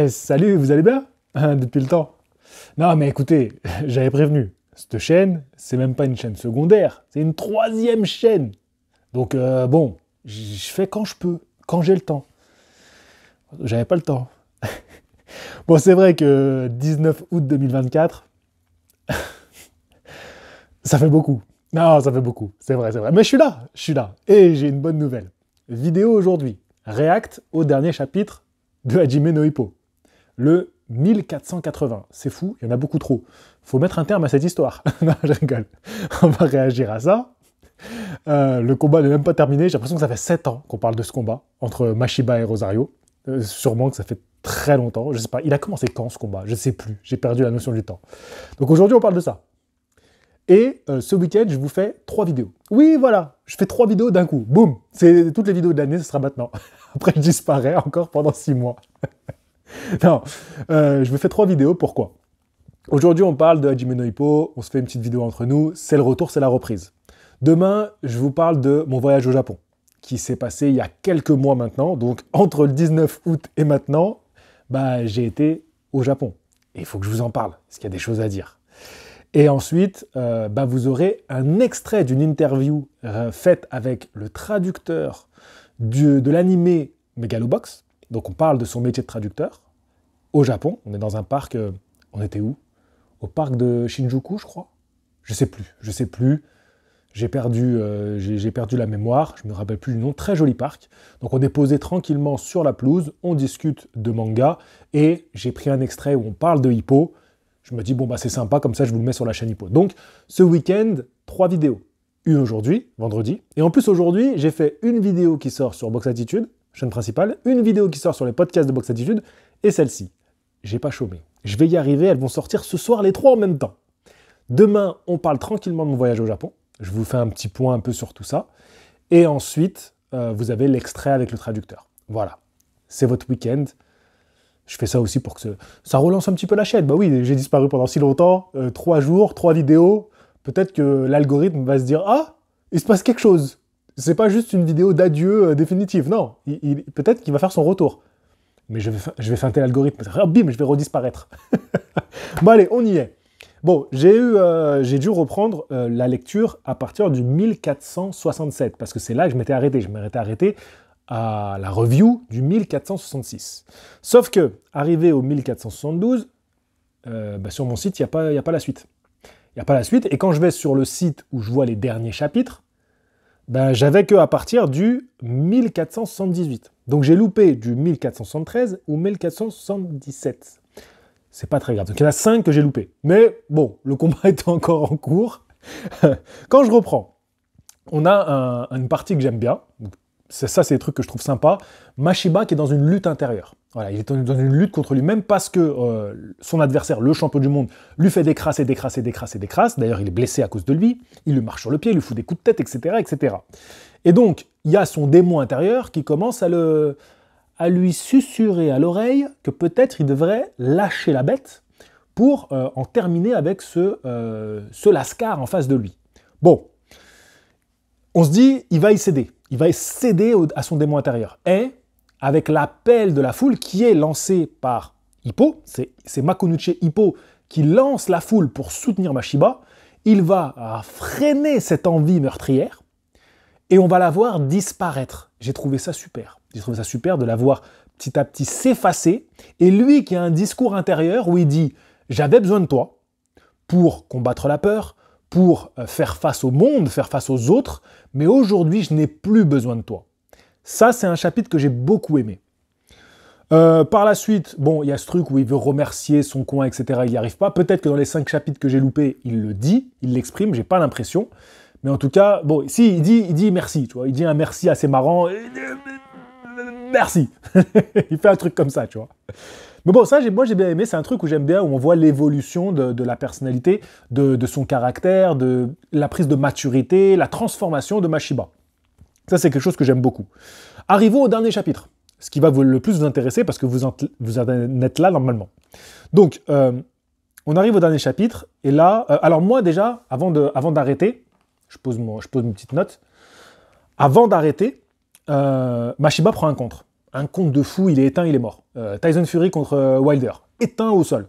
Salut, vous allez bien? Depuis le temps. Non, mais écoutez, j'avais prévenu. Cette chaîne, c'est même pas une chaîne secondaire, c'est une troisième chaîne. Donc bon, je fais quand je peux, quand j'ai le temps. J'avais pas le temps. Bon, c'est vrai que 19 août 2024, ça fait beaucoup. Non, ça fait beaucoup, c'est vrai, c'est vrai. Mais je suis là. Et j'ai une bonne nouvelle. Vidéo aujourd'hui. React au dernier chapitre de Hajime no Ippo. Le 1480. C'est fou, il y en a beaucoup trop. Faut mettre un terme à cette histoire. Non, je rigole. On va réagir à ça. Le combat n'est même pas terminé. J'ai l'impression que ça fait 7 ans qu'on parle de ce combat entre Mashiba et Rosario. Sûrement que ça fait très longtemps. Je sais pas. Il a commencé quand ce combat? Je sais plus. J'ai perdu la notion du temps. Donc aujourd'hui, on parle de ça. Et ce week-end, je vous fais 3 vidéos. Oui, voilà. Je fais 3 vidéos d'un coup. Boum. C'est toutes les vidéos de l'année, ce sera maintenant. Après, je disparais encore pendant 6 mois. Non, je vous fais 3 vidéos, pourquoi? Aujourd'hui, on parle de Hajime no Ippo, on se fait une petite vidéo entre nous, c'est le retour, c'est la reprise. Demain, je vous parle de mon voyage au Japon, qui s'est passé il y a quelques mois maintenant, donc entre le 19 août et maintenant, j'ai été au Japon. Et il faut que je vous en parle, parce qu'il y a des choses à dire. Et ensuite, vous aurez un extrait d'une interview faite avec le traducteur de l'animé Megalobox. Donc on parle de son métier de traducteur au Japon. On est dans un parc, on était où? Au parc de Shinjuku, je crois. Je sais plus. J'ai perdu la mémoire, je me rappelle plus du nom. Très joli parc. Donc on est posé tranquillement sur la pelouse, on discute de manga et j'ai pris un extrait où on parle de Hippo. Je me dis c'est sympa, comme ça je vous le mets sur la chaîne Hippo. Donc ce week-end, 3 vidéos. Une aujourd'hui, vendredi. Et en plus aujourd'hui, j'ai fait une vidéo qui sort sur Box Attitude, chaîne principale, une vidéo qui sort sur les podcasts de Box Attitude, et celle-ci. J'ai pas chômé. Je vais y arriver, elles vont sortir ce soir les 3 en même temps. Demain, on parle tranquillement de mon voyage au Japon. Je vous fais un petit point un peu sur tout ça. Et ensuite, vous avez l'extrait avec le traducteur. Voilà. C'est votre week-end. Je fais ça aussi pour que ça relance un petit peu la chaîne. Bah oui, j'ai disparu pendant si longtemps. 3 jours, 3 vidéos. Peut-être que l'algorithme va se dire « Ah, il se passe quelque chose !» C'est pas juste une vidéo d'adieu définitive, non. Peut-être qu'il va faire son retour. Mais je vais feinter l'algorithme. Bim, je vais redisparaître. Bon allez, on y est. Bon, j'ai dû reprendre la lecture à partir du 1467, parce que c'est là que je m'étais arrêté. Je m'étais arrêté à la review du 1466. Sauf que, arrivé au 1472, sur mon site, il n'y a pas la suite. Il n'y a pas la suite, et quand je vais sur le site où je vois les derniers chapitres, j'avais qu'à partir du 1478. Donc j'ai loupé du 1473 au 1477. C'est pas très grave. Donc il y en a 5 que j'ai loupé. Mais bon, le combat est encore en cours. Quand je reprends, on a une partie que j'aime bien. Ça, c'est des trucs que je trouve sympas. Mashiba qui est dans une lutte intérieure. Voilà, il est dans une lutte contre lui-même parce que son adversaire, le champion du monde, lui fait des crasses. D'ailleurs, il est blessé à cause de lui. Il lui marche sur le pied, il lui fout des coups de tête, etc., etc. Et donc, il y a son démon intérieur qui commence à lui susurrer à l'oreille que peut-être il devrait lâcher la bête pour en terminer avec ce lascar en face de lui. Bon, on se dit, il va y céder. Il va céder à son démon intérieur. Et avec l'appel de la foule qui est lancé par Hippo, c'est Makonuche Hippo qui lance la foule pour soutenir Mashiba, il va freiner cette envie meurtrière et on va la voir disparaître. J'ai trouvé ça super. J'ai trouvé ça super de la voir petit à petit s'effacer et lui qui a un discours intérieur où il dit « J'avais besoin de toi pour combattre la peur, pour faire face au monde, faire face aux autres, mais aujourd'hui, je n'ai plus besoin de toi. » Ça, c'est un chapitre que j'ai beaucoup aimé. Par la suite, il y a ce truc où il veut remercier son coin, etc. Il n'y arrive pas. Peut-être que dans les 5 chapitres que j'ai loupés, il le dit, il l'exprime, j'ai pas l'impression. Mais en tout cas, si, il dit merci, tu vois. Il dit un merci assez marrant. Merci. Il fait un truc comme ça, tu vois. Mais bon, ça, moi j'ai bien aimé, c'est un truc où j'aime bien, où on voit l'évolution de la personnalité, de son caractère, de la prise de maturité, la transformation de Mashiba. Ça, c'est quelque chose que j'aime beaucoup. Arrivons au dernier chapitre, ce qui va le plus vous intéresser, parce que vous en êtes là normalement. Donc, on arrive au dernier chapitre, et là, alors moi déjà, avant d'arrêter, je pose une petite note, avant d'arrêter, Mashiba prend un contre. un compte de fou, il est éteint, il est mort. Tyson Fury contre Wilder, éteint au sol.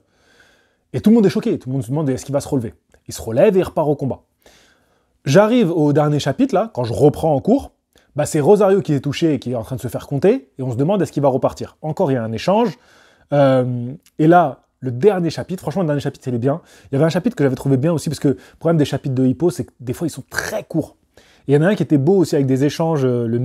Et tout le monde est choqué, tout le monde se demande est-ce qu'il va se relever. Il se relève et il repart au combat. J'arrive au dernier chapitre, là, quand je reprends en cours, bah c'est Rosario qui est touché et qui est en train de se faire compter, et on se demande est-ce qu'il va repartir. Encore, il y a un échange. Et là, le dernier chapitre, franchement, le dernier chapitre, il est bien. Il y avait un chapitre que j'avais trouvé bien aussi, parce que le problème des chapitres de Hippo, c'est que des fois, ils sont très courts. Et il y en a un qui était beau aussi, avec des échanges, le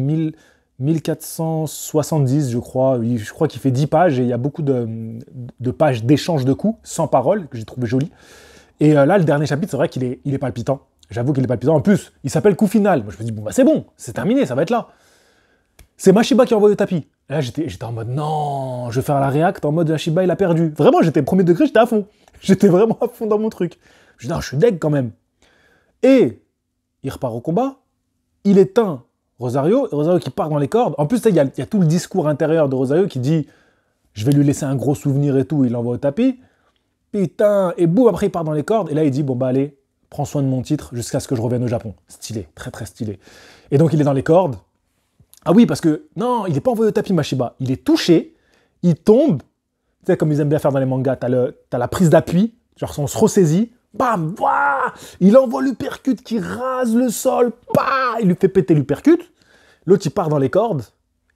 1470, je crois. Je crois qu'il fait 10 pages, et il y a beaucoup de pages d'échanges de coups, sans parole, que j'ai trouvé joli. Et là, le dernier chapitre, c'est vrai qu'il est palpitant. J'avoue qu'il est palpitant. En plus, il s'appelle coup final. Moi, je me dis, bon, bah c'est bon, c'est terminé, ça va être là. C'est Mashiba qui envoie le tapis. Et là, j'étais en mode, non, je vais faire la react en mode Mashiba, il a perdu. Vraiment, j'étais premier degré, j'étais à fond. J'étais vraiment à fond dans mon truc. Je dis, non, je suis deg quand même. Et il repart au combat. Il éteint Rosario. Et Rosario qui part dans les cordes. En plus, il y a tout le discours intérieur de Rosario qui dit, je vais lui laisser un gros souvenir et tout. Il l'envoie au tapis. Putain. Et boum, après, il part dans les cordes. Et là, il dit, bon, bah allez, prends soin de mon titre jusqu'à ce que je revienne au Japon. Stylé, très très stylé. Et donc, il est dans les cordes. Ah oui, parce que, non, il n'est pas envoyé au tapis, Mashiba. Il est touché, il tombe, tu sais, comme ils aiment bien faire dans les mangas, t'as la prise d'appui, genre on se ressaisit, bam, bah, il envoie l'uppercut qui rase le sol, bah, il lui fait péter l'uppercut, l'autre il part dans les cordes,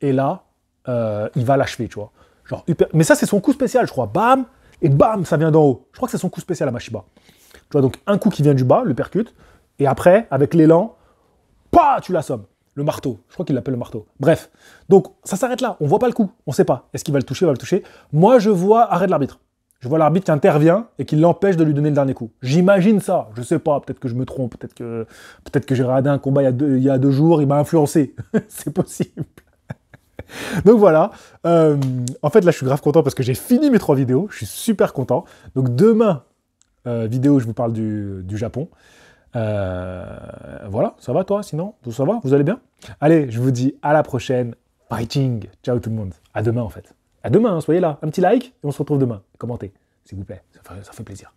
et là, il va l'achever, tu vois. Genre, mais ça c'est son coup spécial, je crois, bam, et bam, ça vient d'en haut. Je crois que c'est son coup spécial à Mashiba. Tu vois, donc un coup qui vient du bas, l'uppercut, et après, avec l'élan, bah, tu l'assommes. Le marteau, je crois qu'il l'appelle le marteau. Bref, donc ça s'arrête là, on voit pas le coup, on sait pas. Est-ce qu'il va le toucher, va le toucher. Moi, je vois arrêt de l'arbitre. Je vois l'arbitre qui intervient et qui l'empêche de lui donner le dernier coup. J'imagine ça, je sais pas, peut-être que je me trompe, peut-être que j'ai regardé un combat il y a 2 jours, il m'a influencé. C'est possible. Donc voilà, en fait là je suis grave content parce que j'ai fini mes 3 vidéos, je suis super content. Donc demain, vidéo, je vous parle du Japon. Voilà, ça va toi sinon? Ça va? Vous allez bien? Allez, je vous dis à la prochaine. Fighting! Ciao tout le monde. À demain en fait. À demain, hein, soyez là. Un petit like et on se retrouve demain. Commentez, s'il vous plaît. Ça fait plaisir.